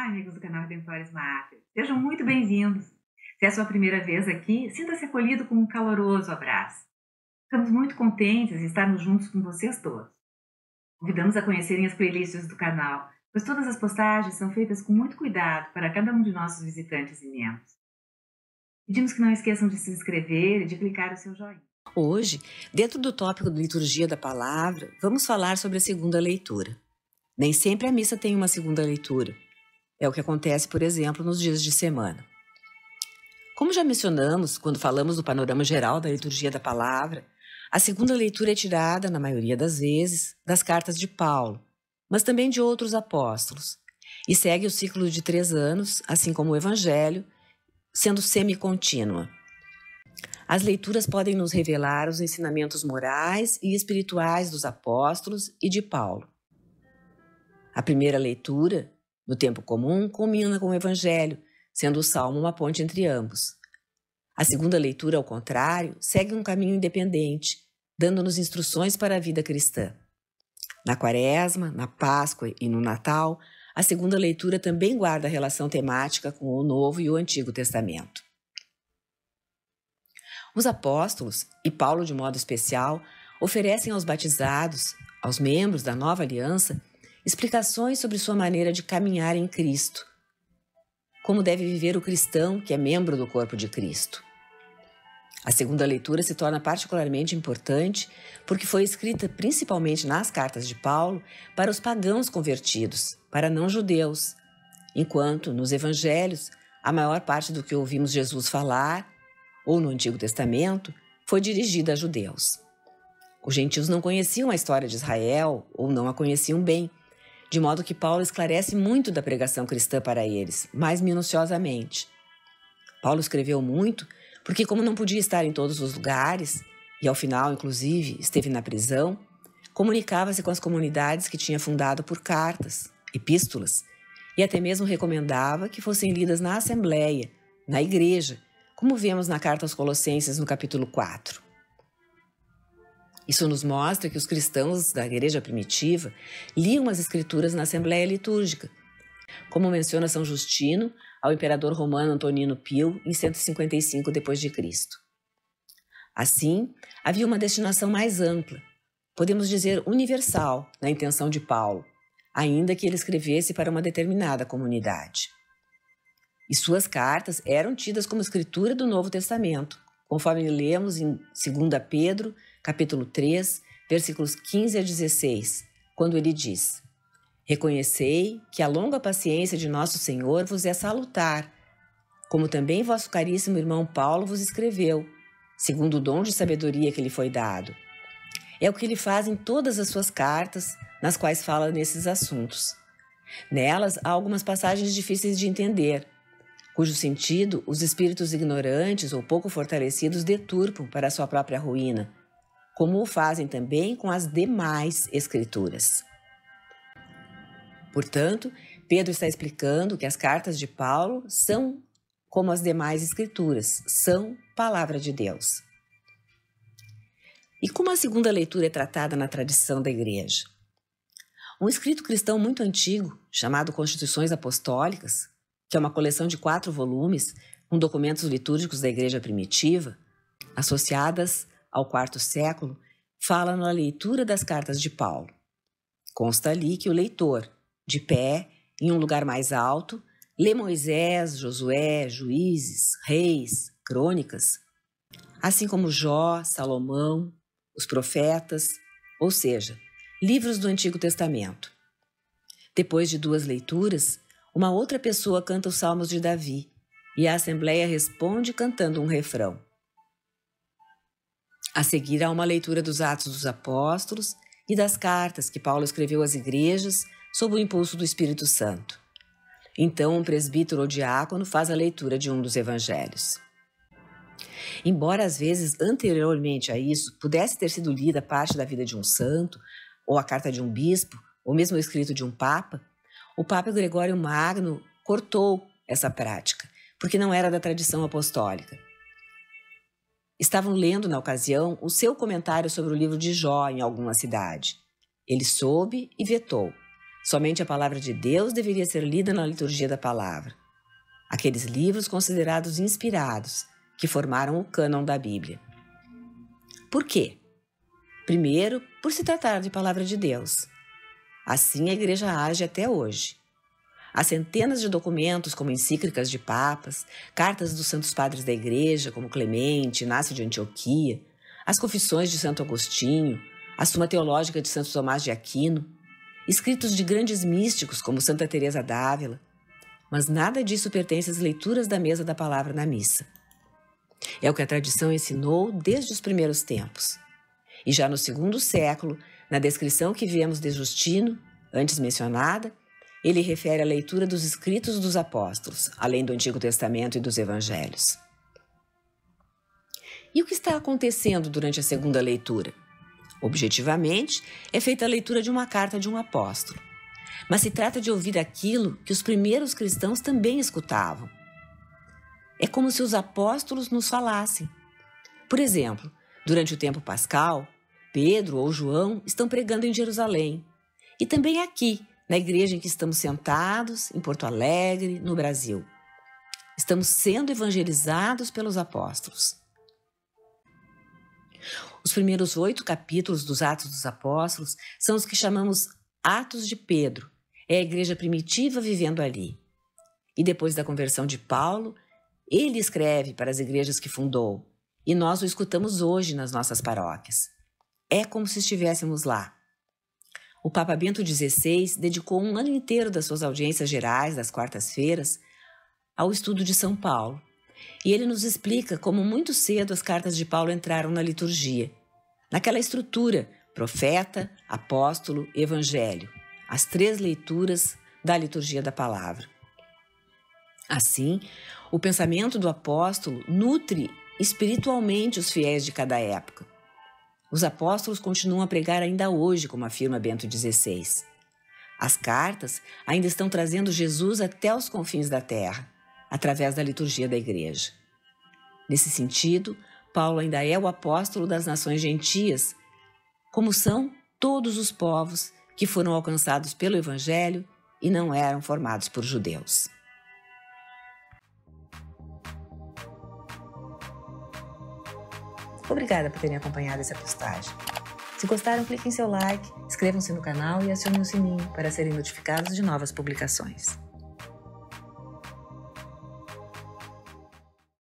amigos do canal Redemptores Mater. Sejam muito bem-vindos. Se é a sua primeira vez aqui, sinta-se acolhido com um caloroso abraço. Estamos muito contentes em estarmos juntos com vocês todos. Convidamos a conhecerem as playlists do canal, pois todas as postagens são feitas com muito cuidado para cada um de nossos visitantes e membros. Pedimos que não esqueçam de se inscrever e de clicar o seu joinha. Hoje, dentro do tópico de liturgia da palavra, vamos falar sobre a segunda leitura. Nem sempre a missa tem uma segunda leitura. É o que acontece, por exemplo, nos dias de semana. Como já mencionamos quando falamos do panorama geral da liturgia da palavra, a segunda leitura é tirada, na maioria das vezes, das cartas de Paulo, mas também de outros apóstolos, e segue o ciclo de 3 anos, assim como o Evangelho, sendo semicontínua. As leituras podem nos revelar os ensinamentos morais e espirituais dos apóstolos e de Paulo. A primeira leitura, no tempo comum, culmina com o Evangelho, sendo o Salmo uma ponte entre ambos. A segunda leitura, ao contrário, segue um caminho independente, dando-nos instruções para a vida cristã. Na Quaresma, na Páscoa e no Natal, a segunda leitura também guarda relação temática com o Novo e o Antigo Testamento. Os apóstolos, e Paulo de modo especial, oferecem aos batizados, aos membros da nova aliança, explicações sobre sua maneira de caminhar em Cristo. Como deve viver o cristão que é membro do corpo de Cristo. A segunda leitura se torna particularmente importante porque foi escrita principalmente nas cartas de Paulo para os pagãos convertidos, para não-judeus, enquanto nos evangelhos a maior parte do que ouvimos Jesus falar, ou no Antigo Testamento, foi dirigida a judeus. Os gentios não conheciam a história de Israel ou não a conheciam bem, de modo que Paulo esclarece muito da pregação cristã para eles, mais minuciosamente. Paulo escreveu muito porque, como não podia estar em todos os lugares, e ao final, inclusive, esteve na prisão, comunicava-se com as comunidades que tinha fundado por cartas, epístolas, e até mesmo recomendava que fossem lidas na assembleia, na igreja, como vemos na carta aos Colossenses no capítulo 4. Isso nos mostra que os cristãos da igreja primitiva liam as escrituras na assembleia litúrgica, como menciona São Justino ao imperador romano Antonino Pio em 155 d.C. Assim, havia uma destinação mais ampla, podemos dizer universal, na intenção de Paulo, ainda que ele escrevesse para uma determinada comunidade. E suas cartas eram tidas como escritura do Novo Testamento, conforme lemos em 2 Pedro, capítulo 3, versículos 15 a 16, quando ele diz: Reconhecei que a longa paciência de nosso Senhor vos é salutar, como também vosso caríssimo irmão Paulo vos escreveu, segundo o dom de sabedoria que lhe foi dado. É o que ele faz em todas as suas cartas, nas quais fala nesses assuntos. Nelas há algumas passagens difíceis de entender, cujo sentido os espíritos ignorantes ou pouco fortalecidos deturpam para a sua própria ruína, como o fazem também com as demais escrituras. Portanto, Pedro está explicando que as cartas de Paulo são como as demais escrituras, são palavra de Deus. E como a segunda leitura é tratada na tradição da Igreja? Um escrito cristão muito antigo, chamado Constituições Apostólicas, que é uma coleção de 4 volumes com documentos litúrgicos da Igreja primitiva, associadas ao IV século, fala na leitura das cartas de Paulo. Consta ali que o leitor, de pé, em um lugar mais alto, lê Moisés, Josué, Juízes, Reis, Crônicas, assim como Jó, Salomão, os profetas, ou seja, livros do Antigo Testamento. Depois de 2 leituras, uma outra pessoa canta os Salmos de Davi e a Assembleia responde cantando um refrão. A seguir há uma leitura dos Atos dos Apóstolos e das cartas que Paulo escreveu às igrejas sob o impulso do Espírito Santo. Então, um presbítero ou diácono faz a leitura de um dos evangelhos. Embora às vezes anteriormente a isso pudesse ter sido lida parte da vida de um santo, ou a carta de um bispo, ou mesmo o escrito de um papa, o Papa Gregório Magno cortou essa prática, porque não era da tradição apostólica. Estavam lendo, na ocasião, o seu comentário sobre o livro de Jó em alguma cidade. Ele soube e vetou, Somente a palavra de Deus deveria ser lida na liturgia da palavra. Aqueles livros considerados inspirados, que formaram o cânon da Bíblia. Por quê? Primeiro, por se tratar de palavra de Deus. Assim a Igreja age até hoje. Há centenas de documentos, como encíclicas de papas, cartas dos santos padres da Igreja, como Clemente, Inácio de Antioquia, as confissões de Santo Agostinho, a Suma Teológica de Santo Tomás de Aquino, escritos de grandes místicos, como Santa Teresa d'Ávila, mas nada disso pertence às leituras da mesa da palavra na missa. É o que a tradição ensinou desde os primeiros tempos. E já no segundo século, na descrição que vemos de Justino, antes mencionada, ele refere a leitura dos escritos dos apóstolos, além do Antigo Testamento e dos Evangelhos. E o que está acontecendo durante a segunda leitura? Objetivamente, é feita a leitura de uma carta de um apóstolo. Mas se trata de ouvir aquilo que os primeiros cristãos também escutavam. É como se os apóstolos nos falassem. Por exemplo, durante o tempo pascal, Pedro ou João estão pregando em Jerusalém. E também aqui, na igreja em que estamos sentados, em Porto Alegre, no Brasil. Estamos sendo evangelizados pelos apóstolos. Os primeiros 8 capítulos dos Atos dos Apóstolos são os que chamamos Atos de Pedro. É a igreja primitiva vivendo ali. E depois da conversão de Paulo, ele escreve para as igrejas que fundou. E nós o escutamos hoje nas nossas paróquias. É como se estivéssemos lá. O Papa Bento XVI dedicou um ano inteiro das suas audiências gerais, das quartas-feiras, ao estudo de São Paulo. E ele nos explica como muito cedo as cartas de Paulo entraram na liturgia, naquela estrutura profeta, apóstolo, evangelho, as 3 leituras da liturgia da palavra. Assim, o pensamento do apóstolo nutre espiritualmente os fiéis de cada época. Os apóstolos continuam a pregar ainda hoje, como afirma Bento XVI. As cartas ainda estão trazendo Jesus até os confins da terra, através da liturgia da igreja. Nesse sentido, Paulo ainda é o apóstolo das nações gentias, como são todos os povos que foram alcançados pelo Evangelho e não eram formados por judeus. Obrigada por terem acompanhado essa postagem. Se gostaram, cliquem em seu like, inscrevam-se no canal e acionem o sininho para serem notificados de novas publicações.